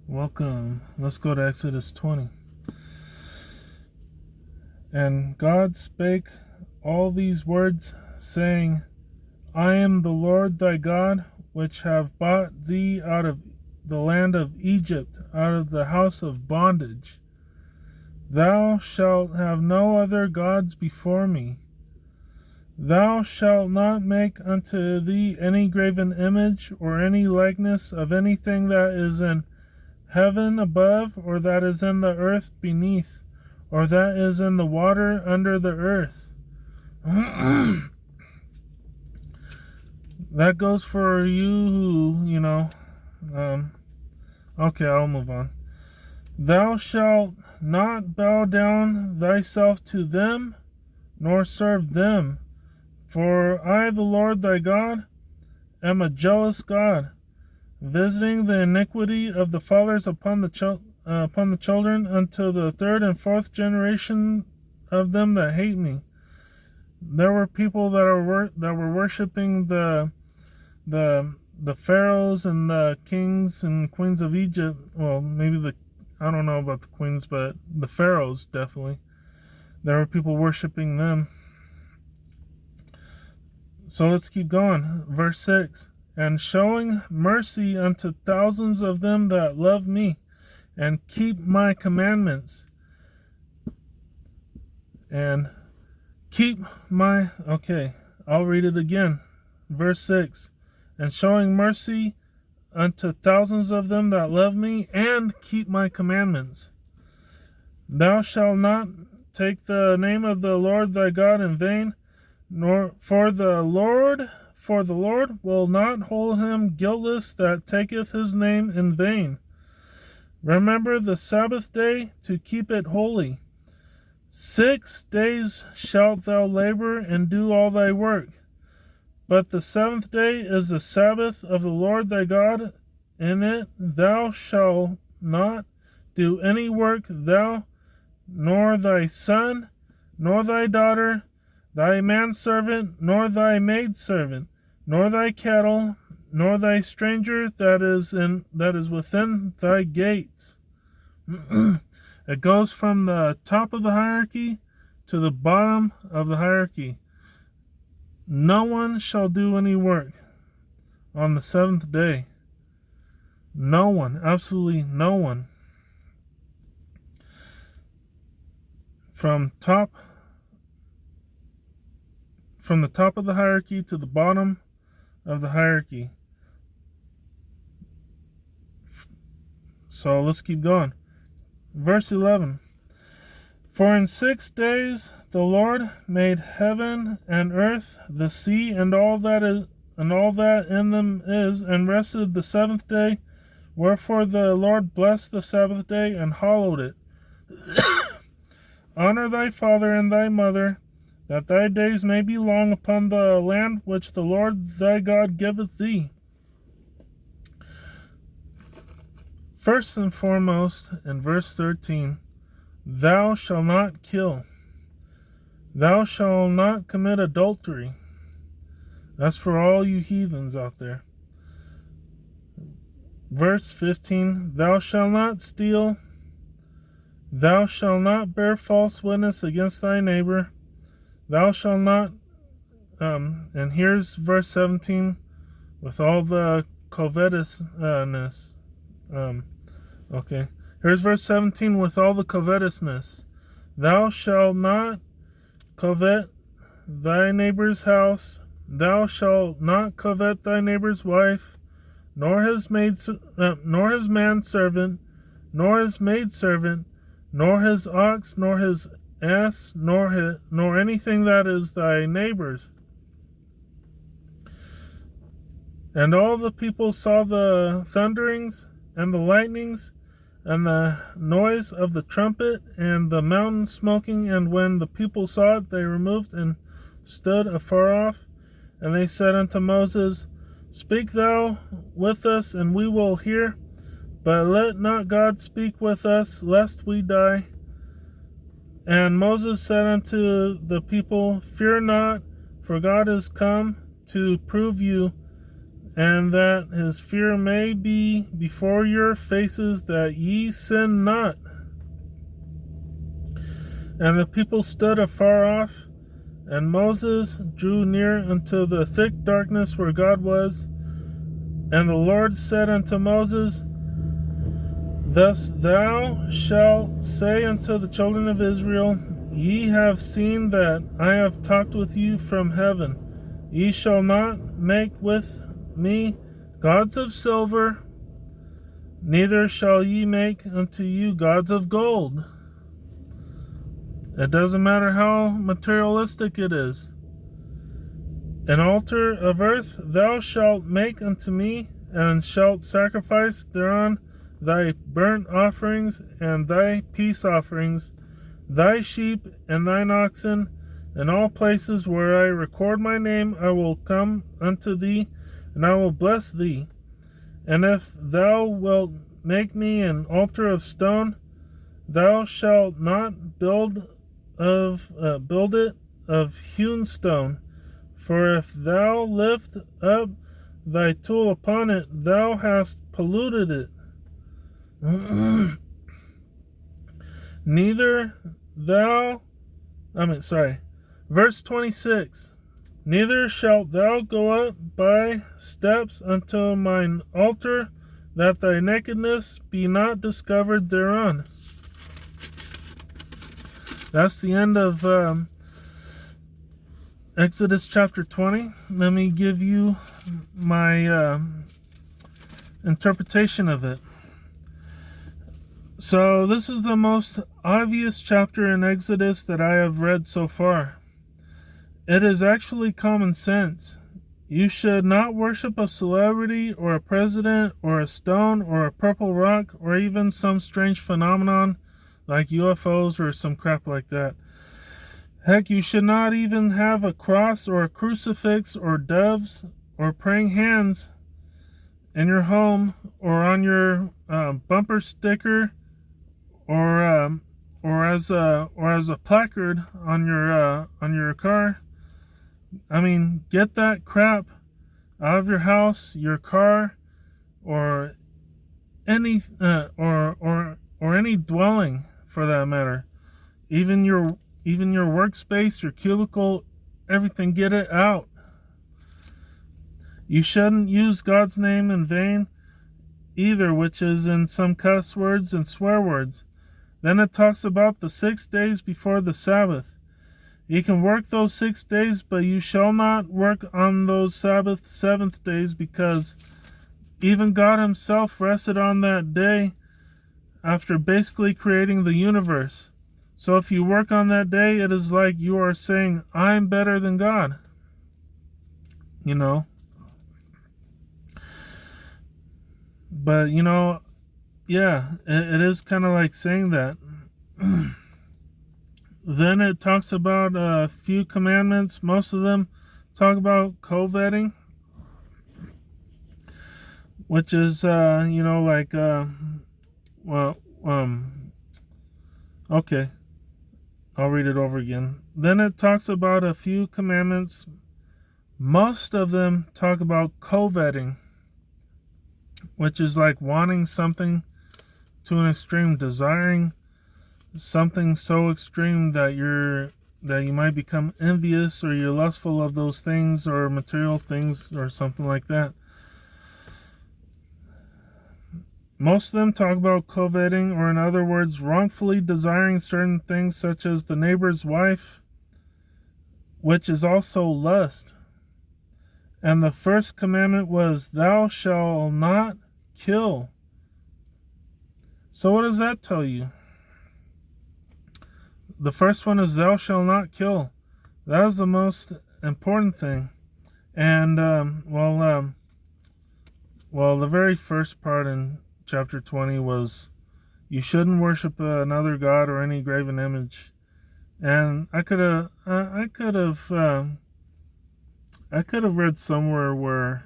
Welcome. Let's go to Exodus 20. And God spake all these words, saying, I am the Lord thy God, which have brought thee out of the land of Egypt, out of the house of bondage. Thou shalt have no other gods before me. Thou shalt not make unto thee any graven image, or any likeness of anything that is in heaven above, or that is in the earth beneath, or that is in the water under the earth. That goes for you who, okay, I'll move on. Thou shalt not bow down thyself to them, nor serve them. For I, the Lord thy God, am a jealous God, visiting the iniquity of the fathers upon the children unto the third and fourth generation of them that hate me. There were people that were worshiping the pharaohs and the kings and queens of Egypt. Well, maybe I don't know about the queens, but the pharaohs definitely. There were people worshiping them. So let's keep going. Verse 6. And showing mercy unto thousands of them that love me, and keep my commandments. And I'll read it again. Verse 6. And showing mercy unto thousands of them that love me, and keep my commandments. Thou shalt not take the name of the Lord thy God in vain, nor for the Lord will not hold him guiltless that taketh his name in vain. Remember the Sabbath day to keep it holy. 6 days shalt thou labor and do all thy work. But the seventh day is the Sabbath of the Lord thy God. In it thou shalt not do any work, thou, nor thy son, nor thy daughter, thy manservant, nor thy maidservant, nor thy cattle, nor thy stranger that is within thy gates. It goes from the top of the hierarchy to the bottom of the hierarchy. No one shall do any work on the seventh day. No one, absolutely no one. From the top of the hierarchy to the bottom of the hierarchy. So let's keep going. Verse 11. For in 6 days the Lord made heaven and earth, the sea, and all that in them is, and rested the seventh day. Wherefore the Lord blessed the Sabbath day and hallowed it. Honor thy father and thy mother, that thy days may be long upon the land which the Lord thy God giveth thee. First and foremost, in verse 13, thou shalt not kill. Thou shalt not commit adultery. That's for all you heathens out there. Verse 15, thou shalt not steal. Thou shalt not bear false witness against thy neighbor. Thou shalt not, and here's verse 17, with all the covetousness. Here's verse 17 with all the covetousness. Thou shalt not covet thy neighbor's house. Thou shalt not covet thy neighbor's wife, nor his manservant, nor his maidservant, nor his ox, nor his ass, nor anything that is thy neighbor's. And all the people saw the thunderings and the lightnings, and the noise of the trumpet, and the mountain smoking. And when the people saw it, they removed and stood afar off. And they said unto Moses, Speak thou with us, and we will hear. But let not God speak with us, lest we die. And Moses said unto the people, Fear not, for God is come to prove you, and that his fear may be before your faces, that ye sin not. And the people stood afar off, and Moses drew near unto the thick darkness where God was. And the Lord said unto Moses, Thus thou shalt say unto the children of Israel, Ye have seen that I have talked with you from heaven. Ye shall not make with me gods of silver, neither shall ye make unto you gods of gold. It doesn't matter how materialistic it is. An altar of earth thou shalt make unto me, and shalt sacrifice thereon thy burnt offerings and thy peace offerings, thy sheep and thine oxen. In all places where I record my name I will come unto thee, and I will bless thee. And if thou wilt make me an altar of stone, thou shalt not build it of hewn stone. For if thou lift up thy tool upon it, thou hast polluted it. Verse 26. Neither shalt thou go up by steps unto mine altar, that thy nakedness be not discovered thereon. That's the end of Exodus chapter 20. Let me give you my interpretation of it. So this is the most obvious chapter in Exodus that I have read so far. It is actually common sense. You should not worship a celebrity or a president or a stone or a purple rock or even some strange phenomenon like UFOs or some crap like that. Heck, you should not even have a cross or a crucifix or doves or praying hands in your home or on your bumper sticker or as a placard on your car. I mean, get that crap out of your house, your car, or any any dwelling for that matter. Even your workspace, your cubicle, everything, get it out. You shouldn't use God's name in vain either, which is in some cuss words and swear words. Then it talks about the 6 days before the Sabbath. You can work those 6 days, but you shall not work on those Sabbath 7th days, because even God himself rested on that day after basically creating the universe. So if you work on that day, it is like you are saying, I'm better than God. You know. But, yeah, it is kind of like saying that. Then it talks about a few commandments. Most of them talk about coveting, which is, okay. I'll read it over again. Then it talks about a few commandments. Most of them talk about coveting, which is like wanting something to an extreme, desiring something so extreme that you might become envious, or you're lustful of those things or material things or something like that. Most of them talk about coveting, or in other words, wrongfully desiring certain things, such as the neighbor's wife, which is also lust. And the first commandment was, thou shalt not kill. So what does that tell you? The first one is, thou shalt not kill. That is the most important thing. And, the very first part in chapter 20 was, you shouldn't worship another god or any graven image. And I could have read somewhere where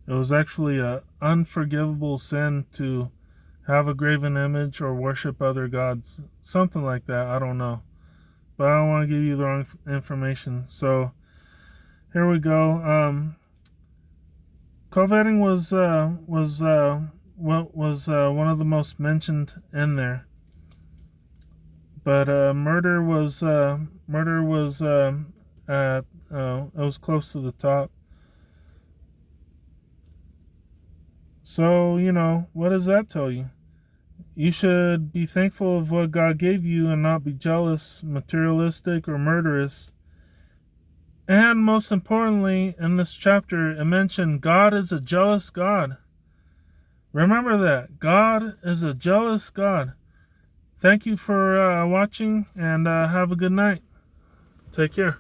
it was actually a unforgivable sin to have a graven image or worship other gods, something like that. I don't know, but I don't want to give you the wrong information. So here we go. Coveting was one of the most mentioned in there, but murder was it was close to the top. So, what does that tell you? You should be thankful of what God gave you and not be jealous, materialistic, or murderous. And most importantly, in this chapter, it mentioned God is a jealous God. Remember that. God is a jealous God. Thank you for watching, and have a good night. Take care.